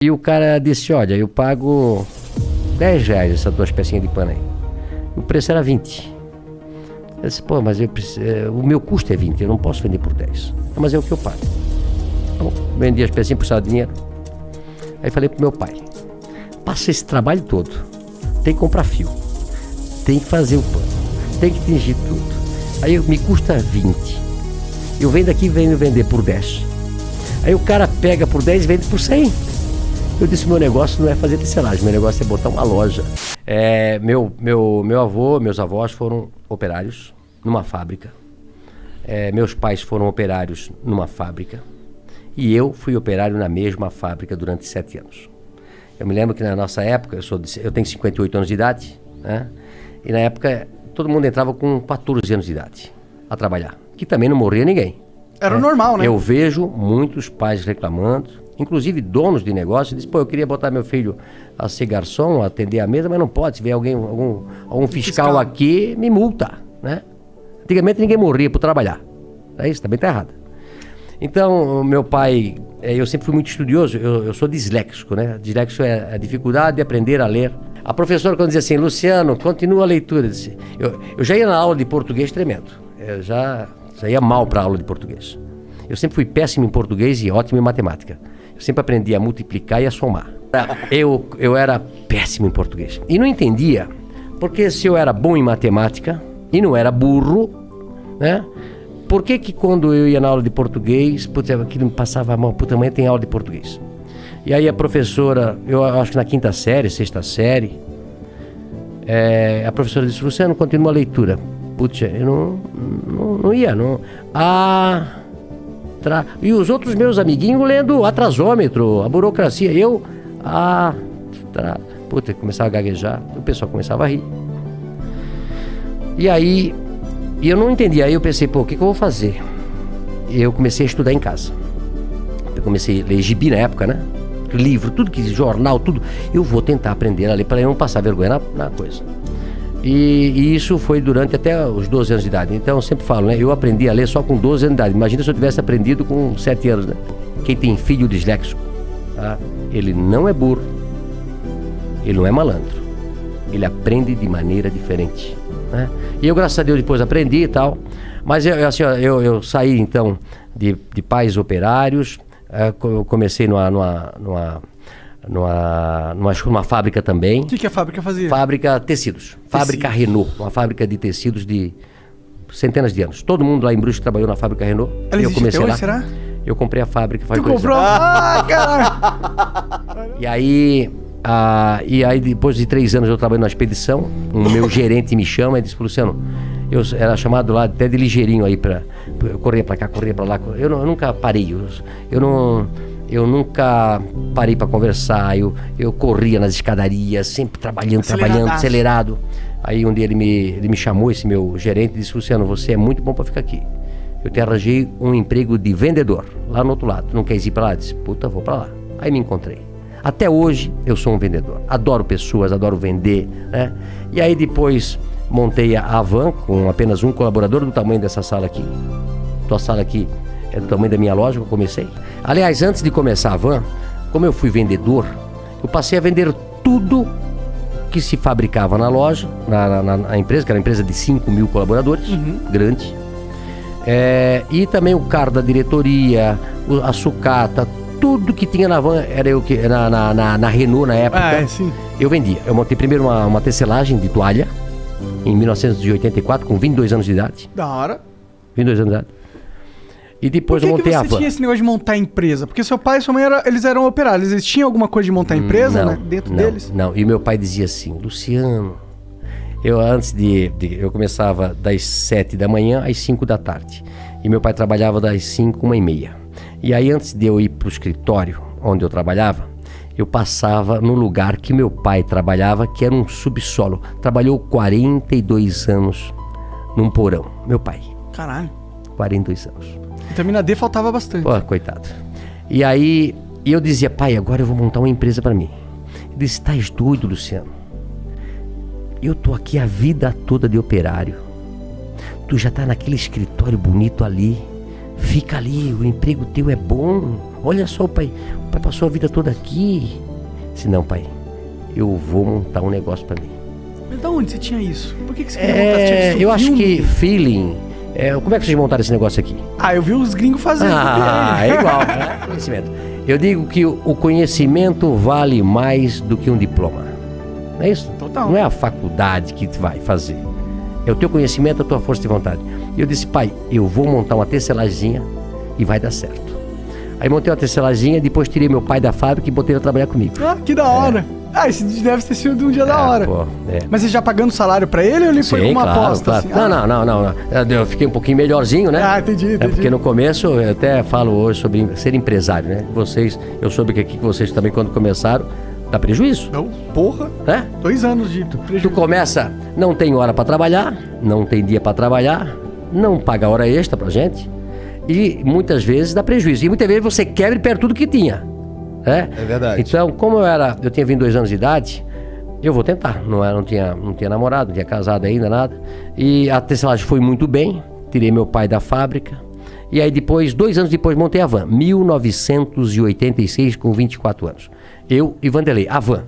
E o cara disse, olha, eu pago R$10 essas 2 pecinhas de pano aí. O preço era 20. Eu disse, pô, mas o meu custo é 20, eu não posso vender por 10. Mas é o que eu pago. Então, vendi as pecinhas, puxava dinheiro. Aí falei pro meu pai, passa esse trabalho todo, tem que comprar fio, tem que fazer o pano, tem que tingir tudo. Aí me custa 20. Eu venho daqui e venho vender por 10. Aí o cara pega por 10 e vende por 100. Eu disse, meu negócio não é fazer tecelagem, meu negócio é botar uma loja. Meu avô, meus avós foram operários numa fábrica. Meus pais foram operários numa fábrica. E eu fui operário na mesma fábrica durante 7 anos. Eu me lembro que na nossa época, eu tenho 58 anos de idade, né? E na época todo mundo entrava com 14 anos de idade a trabalhar, que também não morria ninguém. Era normal, né? Eu vejo muitos pais reclamando, inclusive donos de negócio, dizem, pô, eu queria botar meu filho a ser garçom, a atender a mesa, mas não pode. Se vier algum fiscal aqui, me multa, né? Antigamente ninguém morria por trabalhar. Isso também tá errado. Então, meu pai, eu sempre fui muito estudioso, eu sou disléxico, né? Disléxico é a dificuldade de aprender a ler. A professora, quando dizia assim, Luciano, continua a leitura, eu já ia na aula de português tremendo. Eu já ia mal para a aula de português. Eu sempre fui péssimo em português e ótimo em matemática. Eu sempre aprendi a multiplicar e a somar. Eu era péssimo em português. E não entendia, porque se eu era bom em matemática e não era burro, né? Por que quando eu ia na aula de português, aquilo me passava a mão, amanhã tem aula de português. E aí a professora, eu acho que na 5ª série, 6ª série, a professora disse, Luciano, continua a leitura. Putz, eu não ia, não. E os outros meus amiguinhos lendo atrasômetro, a burocracia. Começava a gaguejar, o pessoal começava a rir. E aí, eu não entendia. Aí eu pensei, pô, o que eu vou fazer? E eu comecei a estudar em casa. Eu comecei a ler gibi na época, né? Livro, tudo que jornal, tudo. Eu vou tentar aprender a ler para eu não passar vergonha na coisa. E isso foi durante até os 12 anos de idade. Então eu sempre falo, né? Eu aprendi a ler só com 12 anos de idade. Imagina se eu tivesse aprendido com 7 anos, né? Quem tem filho disléxico, tá? Ele não é burro, ele não é malandro, ele aprende de maneira diferente, né? E eu, graças a Deus, depois aprendi e tal. Mas eu saí então de pais operários. Eu comecei numa fábrica também. O que a fábrica fazia? Fábrica tecidos. Fábrica Renault. Uma fábrica de tecidos de centenas de anos. Todo mundo lá em Brusque trabalhou na fábrica Renault. Ela eu comecei hoje, lá. será? Eu comprei a fábrica. Tu comprou? Cara! E aí depois de 3 anos eu trabalhei na expedição. O meu gerente me chama e disse, Luciano, eu era chamado lá até de ligeirinho aí eu corria pra cá, corria pra lá. Eu nunca parei. Eu nunca parei para conversar, eu corria nas escadarias, sempre trabalhando, acelerado. Aí um dia ele me chamou, esse meu gerente, e disse, Luciano, você é muito bom para ficar aqui. Eu te arranjei um emprego de vendedor, lá no outro lado. Não quer ir para lá? Eu disse, puta, vou para lá. Aí me encontrei. Até hoje eu sou um vendedor. Adoro pessoas, adoro vender, né? E aí depois montei a van com apenas um colaborador do tamanho dessa sala aqui. Tua sala aqui é do tamanho da minha loja que eu comecei. Aliás, antes de começar a van, como eu fui vendedor, eu passei a vender tudo que se fabricava na loja, na empresa, que era uma empresa de 5.000 colaboradores, grande. E também o carro da diretoria, a sucata, tudo que tinha na van, era eu que na Renault na época. Sim. Eu vendia. Eu montei primeiro uma tecelagem de toalha, em 1984, com 22 anos de idade. Da hora. 22 anos de idade. E depois eu montei a van. Por que você tinha esse negócio de montar empresa? Porque seu pai e sua mãe eles eram operários. Eles tinham alguma coisa de montar empresa, né? Dentro deles? Não. E meu pai dizia assim, Luciano, eu começava das 7 da manhã às 5 da tarde. E meu pai trabalhava das 5, 1h30. E aí antes de eu ir pro escritório onde eu trabalhava, eu passava no lugar que meu pai trabalhava, que era um subsolo. Trabalhou 42 anos num porão. Meu pai. Caralho. 42 anos. Vitamina D faltava bastante. Pô, coitado. E aí eu dizia, pai, agora eu vou montar uma empresa pra mim. Ele disse, estás doido, Luciano? Eu tô aqui a vida toda de operário. Tu já tá naquele escritório bonito ali, fica ali, o emprego teu é bom. Olha só, o pai passou a vida toda aqui. Eu disse, não, pai, eu vou montar um negócio para mim. Mas da onde você tinha isso? Por que você queria montar? Você tinha visto eu acho filme? que feeling... como é que vocês montaram esse negócio aqui? Eu vi os gringos fazendo. É igual, né? Conhecimento. Eu digo que o conhecimento vale mais do que um diploma. Não é isso? Total. Não é a faculdade que vai fazer. É o teu conhecimento, a tua força de vontade. E eu disse, pai, eu vou montar uma tecelagemzinha e vai dar certo. Aí montei uma tecelagemzinha, depois tirei meu pai da fábrica e botei ele a trabalhar comigo. Que da hora. Isso deve ter sido um dia da hora. Pô, Mas você já pagando salário pra ele ou ele foi com uma aposta? Claro. Assim? Não. Eu fiquei um pouquinho melhorzinho, né? Entendi. Porque no começo, eu até falo hoje sobre ser empresário, né? Eu soube que aqui vocês também, quando começaram, dá prejuízo. Não, porra. Né? 2 anos de prejuízo. Tu começa, não tem hora pra trabalhar, não tem dia pra trabalhar, não paga hora extra pra gente e muitas vezes dá prejuízo. E muitas vezes você quebra e perde tudo que tinha. É verdade. Então, como eu tinha 22 anos de idade, eu vou tentar. Não tinha namorado, não tinha casado ainda, nada. E a tecelagem foi muito bem. Tirei meu pai da fábrica. E aí depois, 2 anos depois, montei a van. 1986, com 24 anos. Eu e Vanderlei. A van.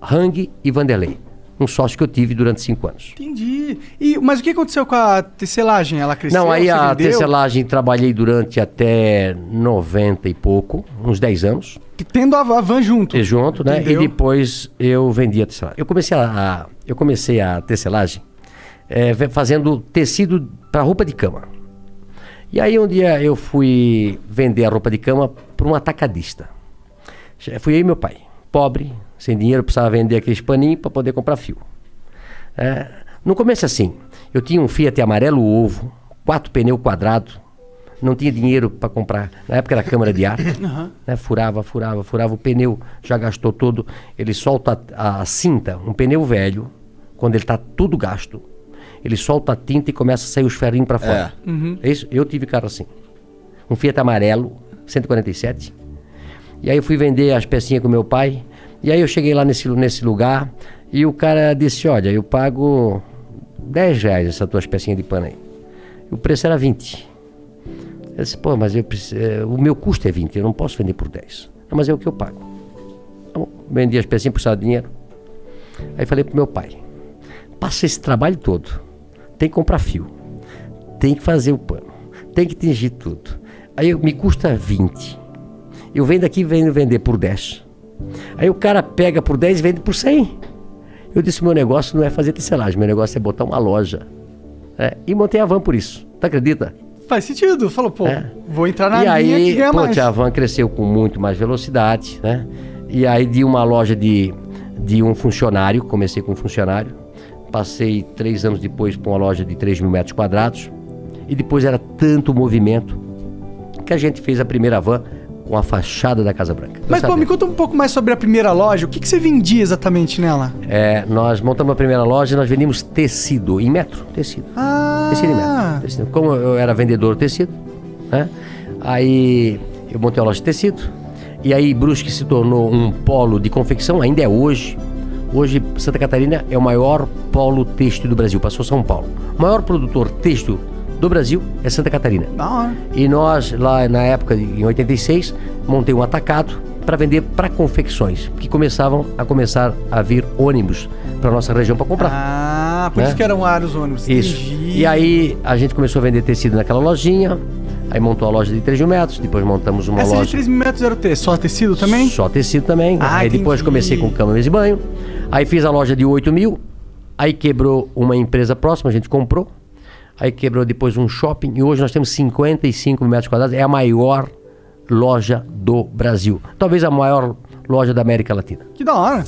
Hang e Vanderlei. Um sócio que eu tive durante 5 anos. Entendi. Mas o que aconteceu com a tecelagem? Ela cresceu? Não, aí você a vendeu? tecelagem trabalhei durante até 90 e pouco, uns 10 anos. Tendo a van junto. E junto, né? Entendeu? E depois eu vendi a tecelagem. Eu comecei a tecelagem fazendo tecido para roupa de cama. E aí um dia eu fui vender a roupa de cama para um atacadista. Fui eu e meu pai, pobre, sem dinheiro, precisava vender aqueles paninhos para poder comprar fio. No começo assim, eu tinha um Fiat amarelo ovo, 4 pneus quadrados, não tinha dinheiro para comprar. Na época era câmara de ar, né? Furava, o pneu já gastou todo. Ele solta a cinta, um pneu velho, quando ele está tudo gasto, ele solta a tinta e começa a sair os ferrinhos para fora. É isso? Eu tive carro assim. Um Fiat amarelo, 147. E aí eu fui vender as pecinhas com meu pai. E aí eu cheguei lá nesse lugar e o cara disse, olha, eu pago R$10 essas tuas pecinhas de pano aí. O preço era 20. Eu disse, pô, mas o meu custo é 20, eu não posso vender por 10. Não, mas é o que eu pago. Então, vendi as pecinhas, precisava de dinheiro. Aí falei pro meu pai, passa esse trabalho todo, tem que comprar fio, tem que fazer o pano, tem que tingir tudo. Aí me custa 20. Eu venho daqui e venho vender por 10. Aí o cara pega por 10 e vende por 100. Eu disse, meu negócio não é fazer tecelagem, meu negócio é botar uma loja. E montei a van por isso. Tu acredita? Faz sentido. Falou, pô, vou entrar na linha que ganha mais. A van cresceu com muito mais velocidade, né? E aí de uma loja de um funcionário, comecei com um funcionário, passei 3 anos depois para uma loja de 3.000 metros quadrados, e depois era tanto movimento que a gente fez a primeira van com a fachada da Casa Branca. Mas, pô, me conta um pouco mais sobre a primeira loja. O que você vendia exatamente nela? Nós montamos a primeira loja e nós vendíamos tecido, em metro, tecido. Tecido em metro. Tecido. Como eu era vendedor de tecido, né? Aí eu montei a loja de tecido, e aí Brusque se tornou um polo de confecção, ainda é hoje. Hoje, Santa Catarina é o maior polo têxtil do Brasil, passou São Paulo. O maior produtor têxtil do Brasil é Santa Catarina. E nós, lá na época, em 86, montei um atacado para vender para confecções, que começar a vir ônibus para nossa região para comprar. Por isso que eram vários ônibus. Isso. Entendi. E aí a gente começou a vender tecido naquela lojinha, aí montou a loja de 3.000 metros, depois montamos uma loja... Essa de 3.000 metros era o quê? Só tecido também? Só tecido também. Aí entendi. Depois comecei com cama, mesa e banho. Aí fiz a loja de 8.000, aí quebrou uma empresa próxima, a gente comprou. Aí quebrou depois um shopping e hoje nós temos 55 metros quadrados. É a maior loja do Brasil. Talvez a maior loja da América Latina. Que da hora.